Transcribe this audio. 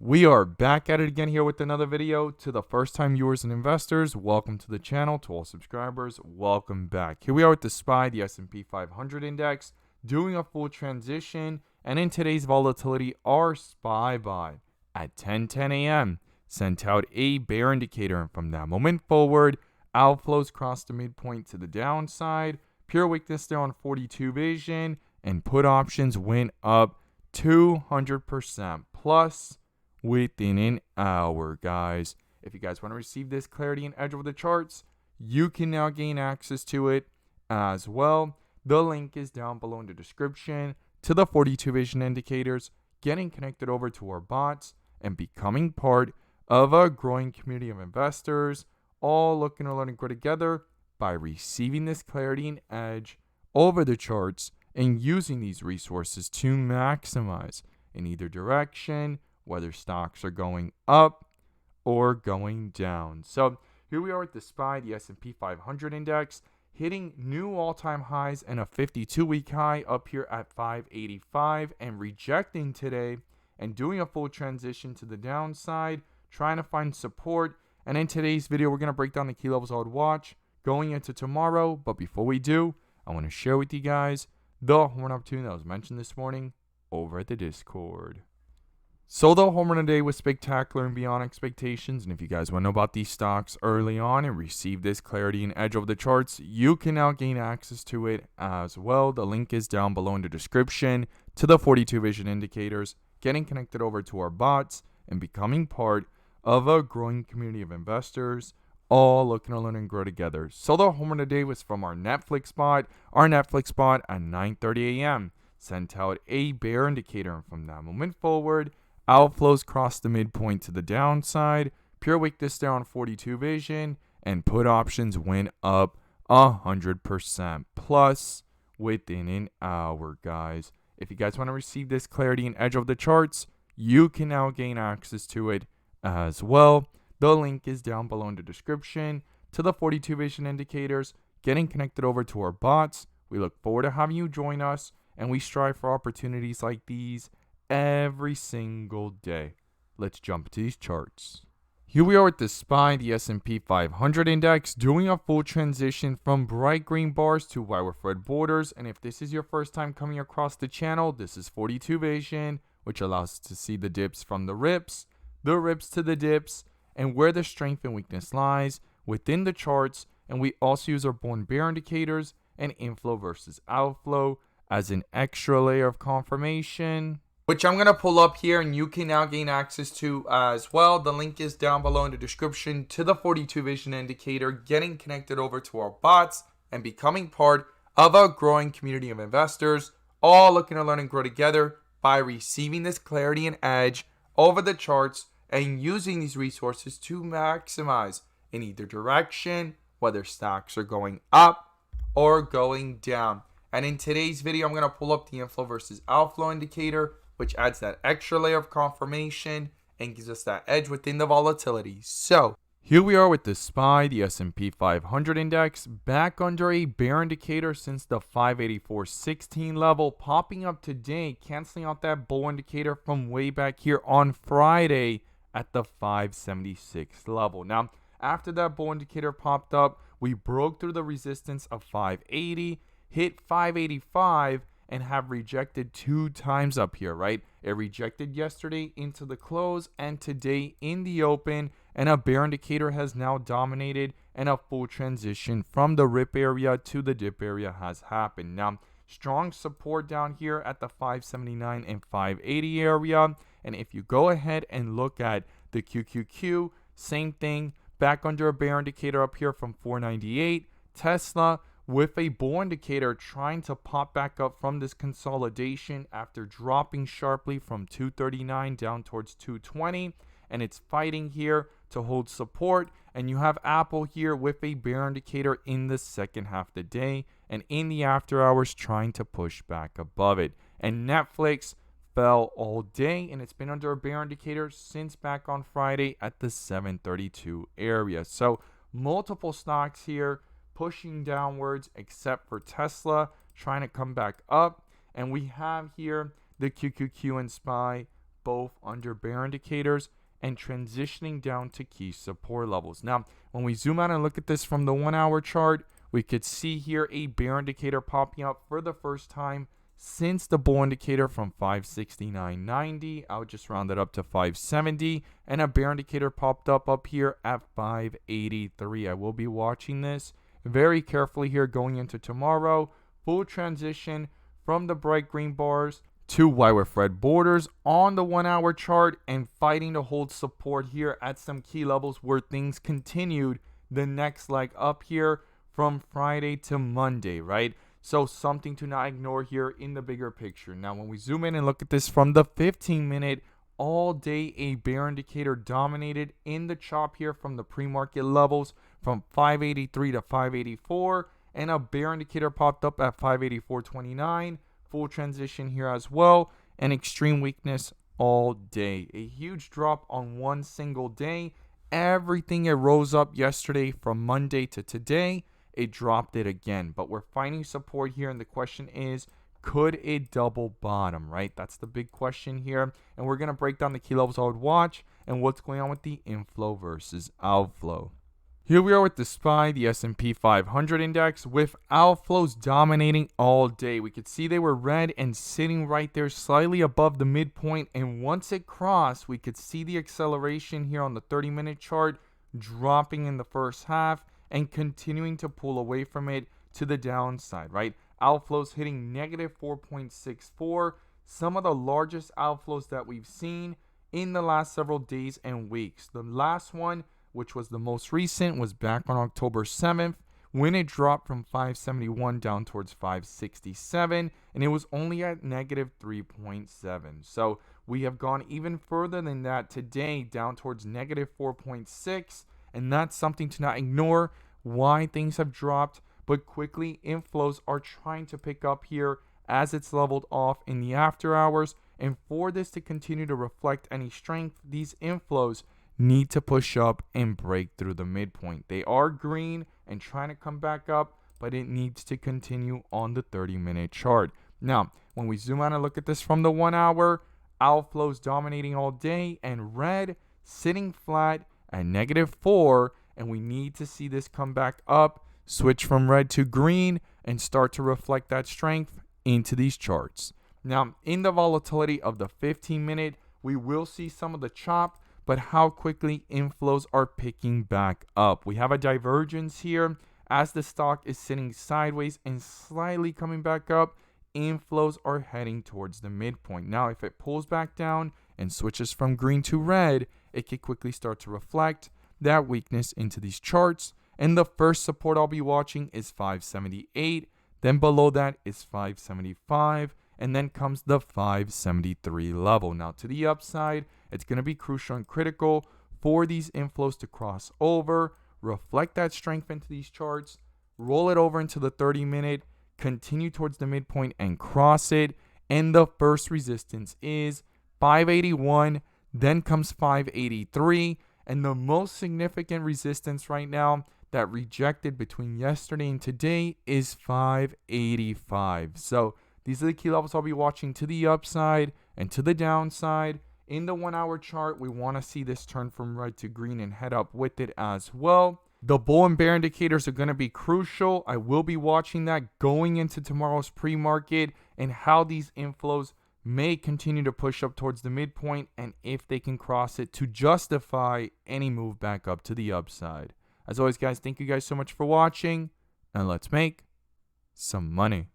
We are back at it again here with another video. To the first time viewers and investors, welcome to the channel. To all subscribers, welcome back. Here we are with the SPY, the S&P 500 index, doing a full transition. And in today's volatility, our SPY buy at 10:10 a.m. sent out a bear indicator. And from that moment forward, outflows crossed the midpoint to the downside. Pure weakness there on 42 vision, and put options went up 200% plus within an hour, guys. If you guys want to receive this clarity and edge over the charts, you can now gain access to it as well. The link is down below in the description to the 42 vision indicators, getting connected over to our bots, and becoming part of a growing community of investors, all looking to learn and grow together by receiving this clarity and edge over the charts and using these resources to maximize in either direction, whether stocks are going up or going down. So here we are at the SPY, the S&P 500 index, hitting new all-time highs and a 52-week high up here at 585, and rejecting today and doing a full transition to the downside, trying to find support. And in today's video, we're going to break down the key levels I would watch going into tomorrow. But before we do, I want to share with you guys the home run opportunity that was mentioned this morning over at the Discord. So the home run today was spectacular and beyond expectations. And if you guys want to know about these stocks early on and receive this clarity and edge over the charts, you can now gain access to it as well. The link is down below in the description to the 42 vision indicators, getting connected over to our bots, and becoming part of a growing community of investors, all looking to learn and grow together. So the home run today was from our Netflix bot. Our Netflix bot at 9:30 a.m. sent out a bear indicator, and from that moment forward, outflows crossed the midpoint to the downside. Pure weakness there on 42 vision, and put options went up 100% plus within an hour, guys. If you guys want to receive this clarity and edge of the charts, you can now gain access to it as well. The link is down below in the description to the 42 vision indicators, getting connected over to our bots. We look forward to having you join us, and we strive for opportunities like these every single day. Let's jump to these charts. Here we are with the SPY, the S&P 500 index, doing a full transition from bright green bars to white with red borders. And if this is your first time coming across the channel, this is 42 vision, which allows us to see the dips from the rips to the dips, and where the strength and weakness lies within the charts. And we also use our bull and bear indicators and inflow versus outflow as an extra layer of confirmation, which I'm going to pull up here, and you can now gain access to as well. The link is down below in the description to the 42 vision indicator, getting connected over to our bots and becoming part of a growing community of investors, all looking to learn and grow together by receiving this clarity and edge over the charts and using these resources to maximize in either direction, whether stocks are going up or going down. And in today's video, I'm going to pull up the inflow versus outflow indicator, which adds that extra layer of confirmation and gives us that edge within the volatility. So here we are with the SPY, the S&P 500 index, back under a bear indicator since the 584.16 level, popping up today, canceling out that bull indicator from way back here on Friday at the 576 level. Now, after that bull indicator popped up, we broke through the resistance of 580, hit 585, and have rejected 2 times up here, right? It rejected yesterday into the close and today in the open, and a bear indicator has now dominated, and a full transition from the rip area to the dip area has happened. Now, strong support down here at the 579 and 580 area. And if you go ahead and look at the QQQ, same thing, back under a bear indicator up here from 498. Tesla with a bull indicator trying to pop back up from this consolidation after dropping sharply from 239 down towards 220, and it's fighting here to hold support. And you have Apple here with a bear indicator in the second half of the day, and in the after hours trying to push back above it. And Netflix fell all day, and it's been under a bear indicator since back on Friday at the 732 area. So multiple stocks here pushing downwards, except for Tesla trying to come back up. And we have here the QQQ and SPY both under bear indicators and transitioning down to key support levels. Now, when we zoom out and look at this from the 1 hour chart, we could see here a bear indicator popping up for the first time since the bull indicator from 569.90. I would just round it up to 570, and a bear indicator popped up here at 583. I will be watching this very carefully here going into tomorrow. Full transition from the bright green bars to white with red borders on the 1 hour chart, and fighting to hold support here at some key levels where things continued the next leg up here from Friday to Monday, right? So something to not ignore here in the bigger picture. Now, when we zoom in and look at this from the 15-minute, all day a bear indicator dominated in the chop here from the pre-market levels from 583 to 584, and a bear indicator popped up at 584.29. Full transition here as well, and extreme weakness all day. A huge drop on one single day. Everything it rose up yesterday from Monday to today, it dropped it again. But we're finding support here, and the question is, could it double bottom, right? That's the big question here. And we're going to break down the key levels I would watch and what's going on with the inflow versus outflow. Here we are with the SPY, the S&P 500 index, with outflows dominating all day. We could see they were red and sitting right there slightly above the midpoint. And once it crossed, we could see the acceleration here on the 30-minute chart dropping in the first half and continuing to pull away from it to the downside, right? Outflows hitting negative 4.64, some of the largest outflows that we've seen in the last several days and weeks. The last one, which was the most recent, was back on October 7th when it dropped from 571 down towards 567, and it was only at negative 3.7. So we have gone even further than that today, down towards negative 4.6, and that's something to not ignore why things have dropped. But quickly, inflows are trying to pick up here as it's leveled off in the after hours, and for this to continue to reflect any strength, these inflows need to push up and break through the midpoint. They are green and trying to come back up, but it needs to continue on the 30-minute chart. Now, when we zoom out and look at this from the 1 hour, outflows dominating all day, and red sitting flat at negative 4, and we need to see this come back up, switch from red to green, and start to reflect that strength into these charts. Now, in the volatility of the 15-minute, we will see some of the chop, but how quickly inflows are picking back up. We have a divergence here as the stock is sitting sideways and slightly coming back up. Inflows are heading towards the midpoint. Now, if it pulls back down and switches from green to red, it could quickly start to reflect that weakness into these charts. And the first support I'll be watching is 578. Then below that is 575. And then comes the 573 level. Now, to the upside, it's going to be crucial and critical for these inflows to cross over, reflect that strength into these charts, roll it over into the 30-minute, continue towards the midpoint and cross it. And the first resistance is 581, then comes 583. And the most significant resistance right now that rejected between yesterday and today is 585. So these are the key levels I'll be watching to the upside and to the downside. In the 1 hour chart, we want to see this turn from red to green and head up with it as well. The bull and bear indicators are going to be crucial. I will be watching that going into tomorrow's pre-market and how these inflows may continue to push up towards the midpoint and if they can cross it to justify any move back up to the upside. As always, guys, thank you guys so much for watching, and let's make some money.